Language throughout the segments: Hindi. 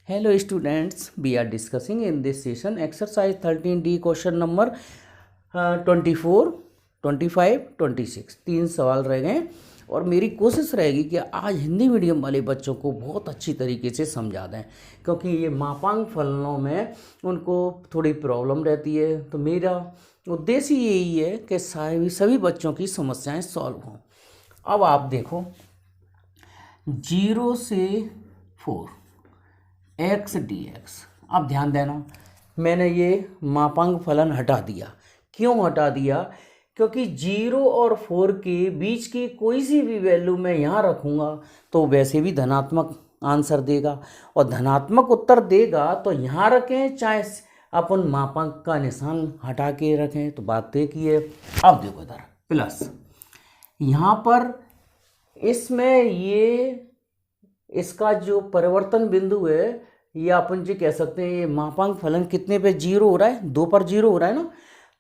Hello students, we are discussing in this session exercise 13D question number 24, 25, 26 तीन सवाल रह गए और मेरी कोशिश रहेगी कि आज हिंदी मीडियम वाले बच्चों को बहुत अच्छी तरीके से समझा दें, क्योंकि ये मापांक फलनों में उनको थोड़ी प्रॉब्लम रहती है। तो मेरा उद्देश्य यही है कि सभी बच्चों की समस्याएं सॉल्व हों। अब आप देखो 0 से 4 एक्स डी एक्स। अब ध्यान देना, मैंने ये मापांक फलन हटा दिया। क्यों हटा दिया? क्योंकि 0 और 4 के बीच की कोई सी भी वैल्यू मैं यहाँ रखूँगा तो वैसे भी धनात्मक आंसर देगा, और धनात्मक उत्तर देगा तो यहाँ रखें चाहे अपन मापांक का निशान हटा के रखें, तो बात तय की है। अब देखो इधर प्लस, यहाँ पर इसमें ये इसका जो परिवर्तन बिंदु है ये अपन जी कह सकते हैं, ये मापांक फलन कितने पे 0 हो रहा है, 2 पर 0 हो रहा है ना,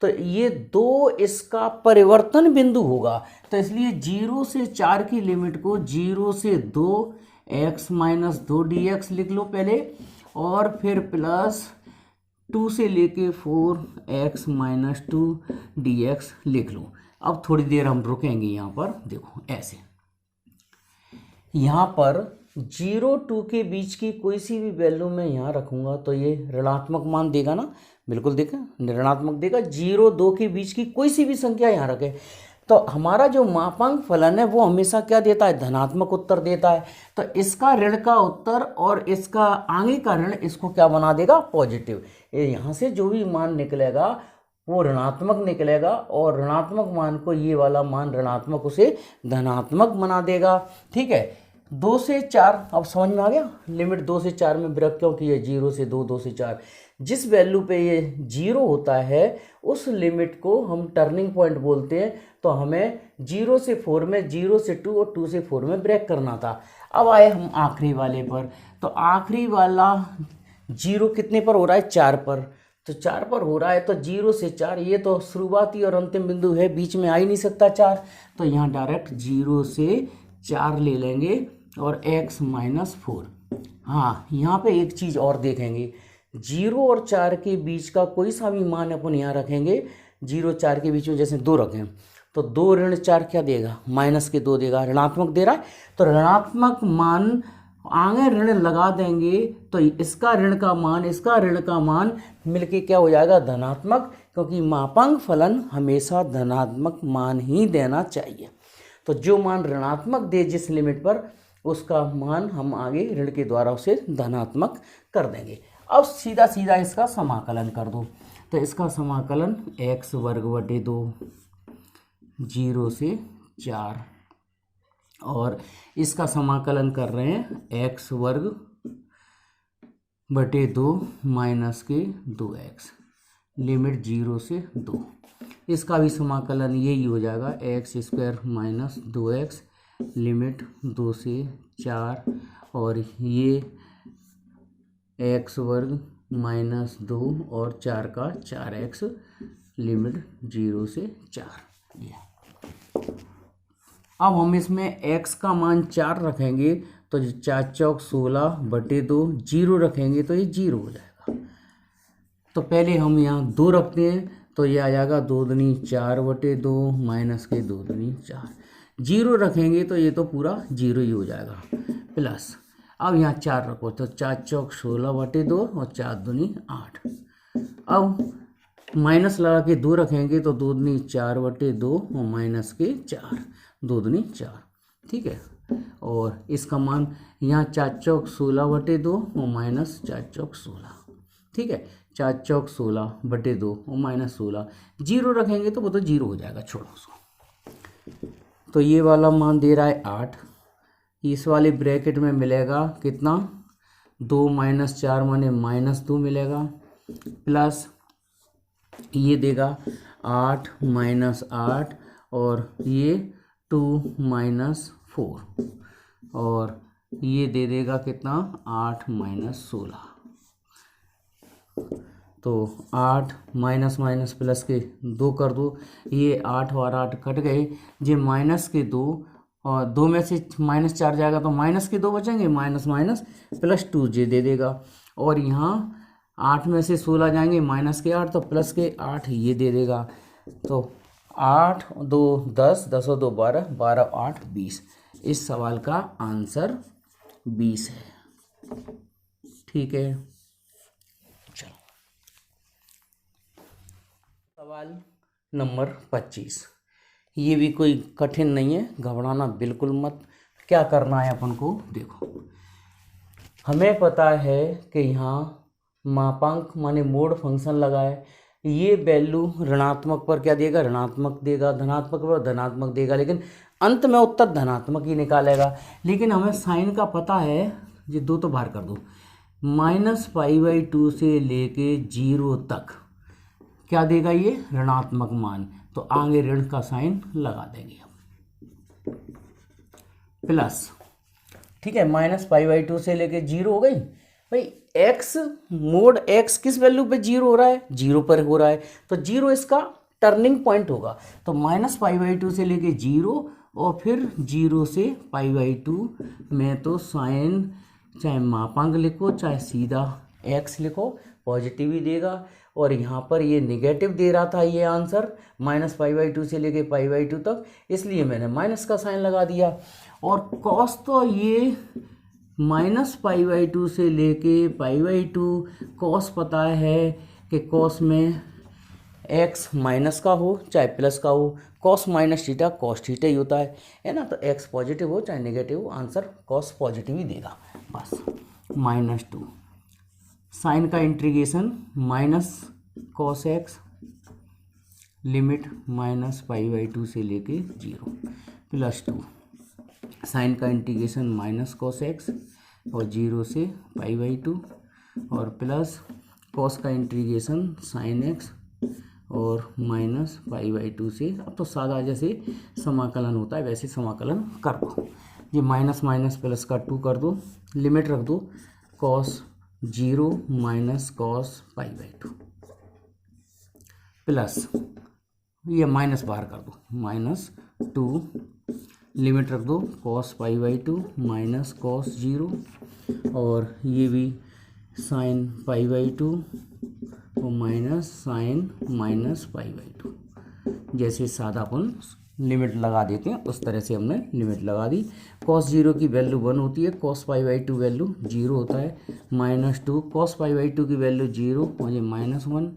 तो ये 2 इसका परिवर्तन बिंदु होगा। तो इसलिए 0 से 4 की लिमिट को 0 से 2 x माइनस 2 dx लिख लो पहले, और फिर प्लस 2 से लेके 4 x माइनस 2 dx लिख लो। अब थोड़ी देर हम रुकेंगे यहाँ पर। देखो ऐसे यहाँ पर 0 2 के बीच की कोई सी भी वैल्यू मैं यहाँ रखूँगा तो ये ऋणात्मक मान देगा ना, बिल्कुल देखा ऋणात्मक देगा। 0 2 के बीच की कोई सी भी संख्या यहाँ रखे तो हमारा जो मापांक फलन है वो हमेशा क्या देता है, धनात्मक उत्तर देता है। तो इसका ऋण का उत्तर और इसका आगे का ऋण इसको क्या बना देगा, पॉजिटिव। यहाँ से जो भी मान निकलेगा वो ऋणात्मक निकलेगा, और ऋणात्मक मान को ये वाला मान ऋणात्मक उसे धनात्मक बना देगा। ठीक है, 2 से 4 अब समझ में आ गया। लिमिट 2 से 4 में ब्रेक क्यों की है, 0 से 2, 2 से 4। जिस वैल्यू पे ये 0 होता है उस लिमिट को हम टर्निंग पॉइंट बोलते हैं। तो हमें 0 से 4 में 0 से 2 और 2 से 4 में ब्रेक करना था। अब आए हम आखिरी वाले पर, तो आखिरी वाला 0 कितने पर हो रहा है, 4 पर। तो 4 पर हो रहा है तो 0 से 4, ये तो शुरुआती और अंतिम बिंदु है, बीच में आ ही नहीं सकता 4। तो यहाँ डायरेक्ट 0 से 4 ले लेंगे और x माइनस 4। हाँ, यहाँ पे एक चीज़ और देखेंगे, 0 और 4 के बीच का कोई सा भी मान अपन यहाँ रखेंगे। 0 4 के बीच में जैसे 2 रखें तो 2 ऋण 4 क्या देगा, माइनस के 2 देगा, ऋणात्मक दे रहा है। तो ऋणात्मक मान आगे ऋण लगा देंगे तो इसका ऋण का मान इसका ऋण का मान मिलके क्या हो जाएगा, धनात्मक, क्योंकि मापांक फलन हमेशा धनात्मक मान ही देना चाहिए। तो जो मान ऋणात्मक दे जिस लिमिट पर, उसका मान हम आगे ऋण के द्वारा उसे धनात्मक कर देंगे। अब सीधा सीधा इसका समाकलन कर दो। तो इसका समाकलन x वर्ग बटे 2 0 से 4, और इसका समाकलन कर रहे हैं x वर्ग बटे 2 माइनस के 2x, लिमिट 0 से 2। इसका भी समाकलन यही हो जाएगा, x square minus 2x, limit 2 से 4, और ये x वर्ग माइनस 2 और 4 का 4x, लिमिट 0 से 4। अब हम इसमें x का मान 4 रखेंगे तो 4 चौक 16 बटे 2, 0 रखेंगे तो ये 0 हो जाएगा। तो पहले हम यहाँ 2 रखते हैं तो ये आ जाएगा 2 दूनी 4 बटे 2 माइनस के 2 दूनी 4। 0 रखेंगे तो ये तो पूरा 0 ही हो जाएगा, प्लस अब यहाँ 4 रखो तो 4 चौक 16 बटे 2 और 4 दूनी 8। अब माइनस लगा के 2 रखेंगे तो 2 दूनी 4 बटे 2 और माइनस के 4, 2 दूनी 4। ठीक है, और इसका मान यहाँ 4 चौक 16 बटे 2 और माइनस 4 चौक 16। ठीक है, 4 चौक 16 बटे 2 और माइनस 16। 0 रखेंगे तो वो तो 0 हो जाएगा, छोड़ो उसको। तो ये वाला मान दे रहा है 8, इस वाले ब्रैकेट में मिलेगा कितना, 2 माइनस 4 माने माइनस 2 मिलेगा, प्लस ये देगा 8 माइनस 8, और ये 2 माइनस 4, और ये दे देगा कितना, 8 माइनस 16। तो 8 माइनस माइनस प्लस के 2 कर दो, ये 8 और 8 कट गए, ये माइनस के 2 और 2 में से -4 जाएगा तो माइनस के 2 बचेंगे, माइनस माइनस +2j दे देगा। और यहाँ 8 में से 16 जाएंगे, -8 तो +8 ये दे देगा। तो 8 2 10, 10 और 2 12, 12 8 20। इस सवाल का आंसर 20 है। ठीक है, चलो सवाल नंबर 25। ये भी कोई कठिन नहीं है, घबराना बिल्कुल मत। क्या करना है अपन को, देखो हमें पता है कि यहाँ मापांक माने मोड फंक्शन लगा है। ये वैल्यू ऋणात्मक पर क्या देगा, ऋणात्मक देगा, धनात्मक पर धनात्मक देगा, लेकिन अंत में उत्तर धनात्मक ही निकालेगा। लेकिन हमें साइन का पता है, ये 2 तो बाहर कर दो, -π/2 से लेके 0 तक क्या देगा, ये ऋणात्मक मान। तो आगे ऋण का साइन लगा देंगे प्लस। ठीक है, -π/2 से लेके 0 हो गई भाई। x मोड x किस वैल्यू पे 0 हो रहा है, 0 पर हो रहा है, तो 0 इसका टर्निंग पॉइंट होगा। तो -π/2 से लेके 0 और फिर 0 से π/2 में तो साइन चाहे मापांक लिखो चाहे सीधा x लिखो, पॉजिटिव ही देगा। और यहाँ पर ये निगेटिव दे रहा था ये आंसर, -π/2 से लेके π/2 तक, इसलिए मैंने माइनस का साइन लगा दिया। और कॉस तो ये -π/2 से लेके π/2, कॉस पता है कि कॉस में x माइनस का हो चाहे प्लस का हो, cos minus theta cos theta ही होता है ना। तो x पॉजिटिव हो चाहे नेगेटिव हो, आंसर कॉस पॉजिटिव ही देगा बस। -2 साइन का इंटीग्रेशन -cos x लिमिट -π/2 से लेके 0 +2 साइन का इंटीग्रेशन -cos x और 0 से π/2 और प्लस cos का इंटीग्रेशन sin x और -π/2 से। अब तो सादा जैसे समाकलन होता है वैसे समाकलन कर दो। ये माइनस माइनस प्लस का 2 कर दो, लिमिट रख दो cos 0 -cos π/2 प्लस ये माइनस बाहर कर दो, -2 लिमिट रख दो cos π/2 -cos 0 और ये भी sin π/2 और माइनस साइन -π/2। जैसे सादा अपन लिमिट लगा देते हैं उस तरह से हमने लिमिट लगा दी। cos 0 की वैल्यू 1 होती है, cos π/2 वैल्यू 0 होता है, -2 cos π/2 की वैल्यू 0 और ये -1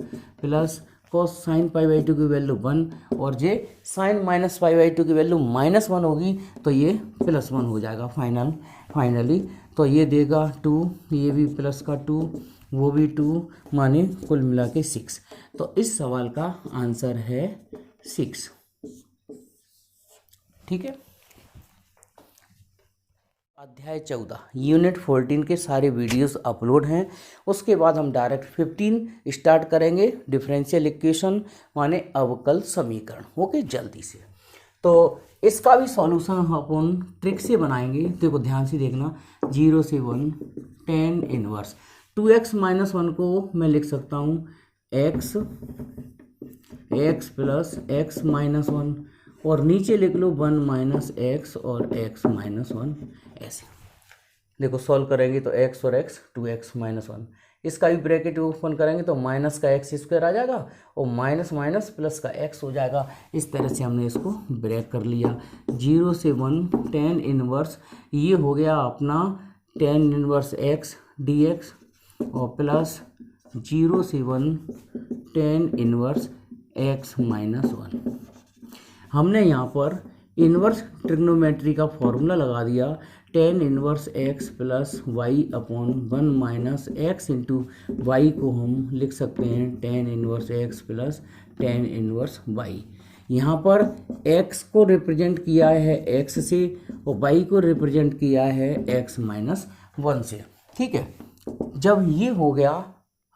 प्लस cos sin π/2 की वैल्यू 1 और ये sin -π/2 की वैल्यू -1 होगी तो ये +1 हो जाएगा फाइनली। तो ये देगा 2, ये भी प्लस का 2, वो भी 2, माने कुल मिला के 6। तो इस सवाल का आंसर है 6। ठीक है, अध्याय 14 यूनिट 14 के सारे वीडियोस अपलोड हैं। उसके बाद हम डायरेक्ट 15 स्टार्ट करेंगे, डिफरेंशियल इक्वेशन माने अवकल समीकरण। ओके, जल्दी से। तो इसका भी सॉल्यूशन अपन ट्रिक से बनाएंगे। देखो ध्यान से देखना, 0 से 1 tan इनवर्स 2x - 1 को मैं लिख सकता हूँ x प्लस x - 1 और नीचे लिख लो 1 - x और x - 1 ऐसे। देखो सॉल्व करेंगे तो x और x 2x - 1, इसका भी ब्रैकेट ओपन करेंगे तो माइनस का x² आ जाएगा और माइनस माइनस प्लस का x हो जाएगा। इस तरह से हमने इसको ब्रेक कर लिया। 0 से 1 tan इनवर्स, ये हो गया अपना tan इनवर्स x dx और प्लस 0 से 1 tan इनवर्स x - 1। हमने यहाँ पर इनवर्स ट्रिग्नोमेट्री का फॉर्मूला लगा दिया, tan inverse x plus y upon 1 minus x into y को हम लिख सकते हैं tan inverse x plus tan inverse y। यहाँ पर x को रिप्रेजेंट किया है x से और y को रिप्रेजेंट किया है x - 1 से। ठीक है, जब ये हो गया,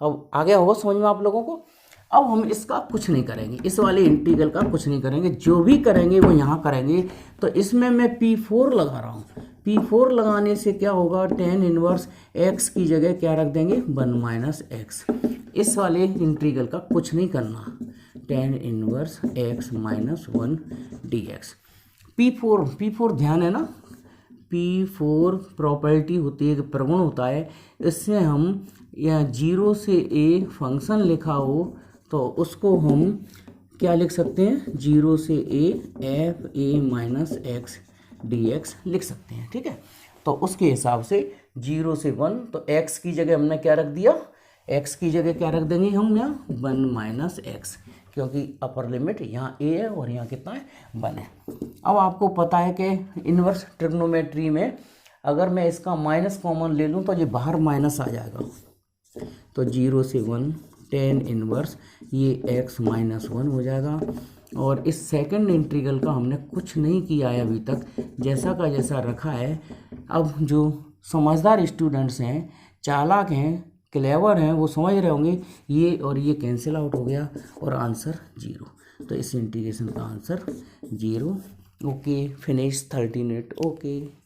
अब आ गया होगा समझ में आप लोगों को। अब हम इसका कुछ नहीं करेंगे, इस वाले इंटीग्रल का कुछ नहीं करेंगे, जो भी करेंगे वो यहाँ करेंगे। तो इसमें मैं P4 लगा रहा हूँ। P4 लगाने से क्या होगा, tan इनवर्स x की जगह क्या रख देंगे 1 माइनस एक्स। इस वाले इंटीग्रल का कुछ नहीं करना, tan inverse x - 1 dx P4 ध्यान है ना, P4 प्रॉपर्टी होती है कि प्रगुण होता है। इससे हम या 0 से a फंक्शन लिखा हो तो उसको हम क्या लिख सकते हैं, 0 से a f a minus x D x लिख सकते हैं। ठीक है, तो उसके हिसाब से 0 से 1, तो x की जगह हमने क्या रख दिया, x की जगह क्या रख देंगे हम यहाँ 1 माइनस एक्स, क्योंकि अपर लिमिट यहाँ a है और यहाँ कितना है 1 है। अब आपको पता है कि इन्वर्स ट्रिग्नोमेट्री में अगर मैं इसका माइनस कॉमन ले लूँ तो ये बाहर माइनस आ जाएगा, तो 0 से 1 tan इनवर्स ये x माइनस 1 हो जाएगा। और इस सेकंड इंटीग्रल का हमने कुछ नहीं किया है अभी तक, जैसा का जैसा रखा है। अब जो समझदार स्टूडेंट्स हैं, चालाक हैं, क्लेवर हैं, वो समझ रहे होंगे ये और ये कैंसिल आउट हो गया और आंसर 0। तो इस इंटीग्रेशन का answer 0। Okay, finish 13 minute. Okay.